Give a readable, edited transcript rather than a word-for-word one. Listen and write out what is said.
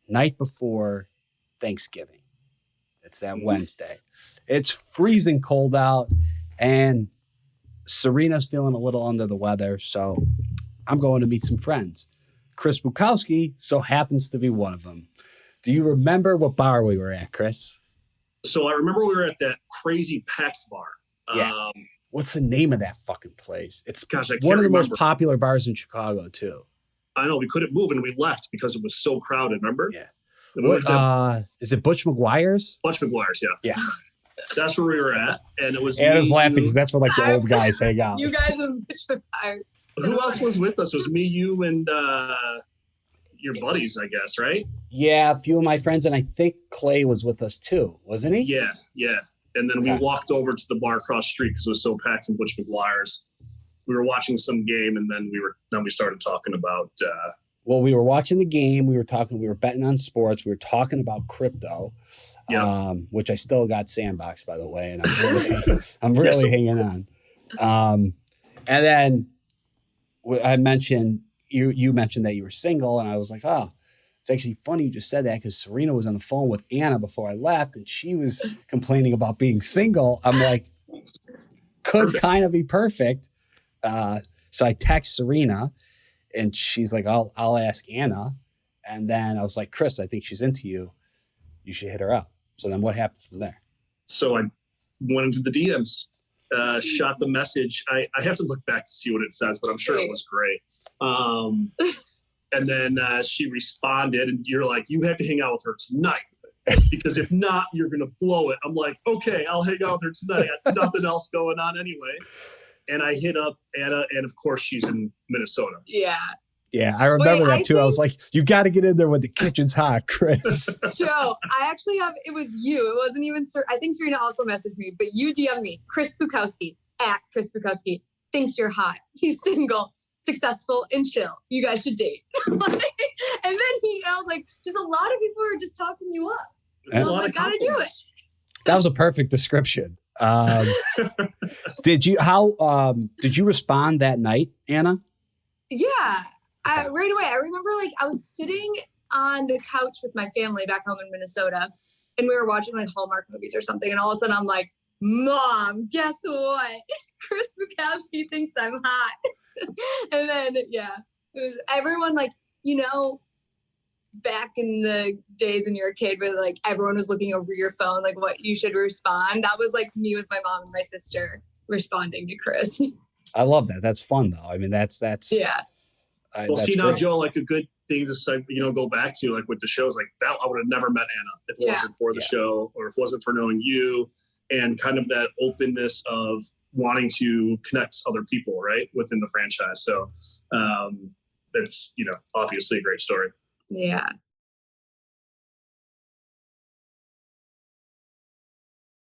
night before Thanksgiving. It's that Wednesday. It's freezing cold out, and Serena's feeling a little under the weather, so I'm going to meet some friends. Chris Bukowski so happens to be one of them. Do you remember what bar we were at, Chris? So I remember we were at that crazy packed bar. Yeah. What's the name of that fucking place? It's I one of the most popular bars in Chicago, too. I know. We couldn't move, and we left because it was so crowded, remember? Yeah. Is it Butch McGuire's? Butch McGuire's, yeah. Yeah. That's where we were at, and it was Anna's laughing because that's where, like, the old guys hang out. You guys are Butch McGuire's. Who else was with us? It was me, you, and your buddies, I guess, right? Yeah, a few of my friends, and I think Clay was with us too, wasn't he? Yeah. And then we walked over to the bar across the street because it was so packed in Butch McGuire's. We were watching some game, and then we started talking about. Well, we were watching the game. We were betting on sports. We were talking about crypto, which I still got sandboxed, by the way, and I'm really hanging on. And then I mentioned. You mentioned that you were single, and I was like, oh, it's actually funny you just said that because Serena was on the phone with Anna before I left, and she was complaining about being single. I'm like, could kind of be perfect. So I text Serena, and she's like, I'll ask Anna. And then I was like, Chris, I think she's into you. You should hit her up. So then what happened from there? So I went into the DMs. Shot the message. I have to look back to see what it says, but I'm sure it was great. And then she responded, and you're like, you have to hang out with her tonight because if not, you're going to blow it. I'm like, okay, I'll hang out with her tonight. I got nothing else going on anyway. And I hit up Anna, and of course she's in Minnesota. Yeah. Yeah, I remember that too. I was like, you got to get in there when the kitchen's hot, Chris. Joe, I actually it was you. It wasn't even, I think Serena also messaged me, but you DM'd me, Chris Bukowski, at Chris Bukowski, thinks you're hot. He's single, successful, and chill. You guys should date. And then I was like, just a lot of people are just talking you up. So I was like, gotta do it. That was a perfect description. Did you respond that night, Anna? Yeah. Right away. I remember I was sitting on the couch with my family back home in Minnesota, and we were watching Hallmark movies or something. And all of a sudden I'm like, Mom, guess what? Chris Bukowski thinks I'm hot. And then, it was everyone back in the days when you were a kid where everyone was looking over your phone, what you should respond. That was me with my mom and my sister responding to Chris. I love that. That's fun though. I mean, that's yeah. See now, great. Joe, a good thing to go back to with the shows that I would have never met Anna if it wasn't for the show, or if it wasn't for knowing you and kind of that openness of wanting to connect other people right within the franchise. So it's obviously a great story. Yeah.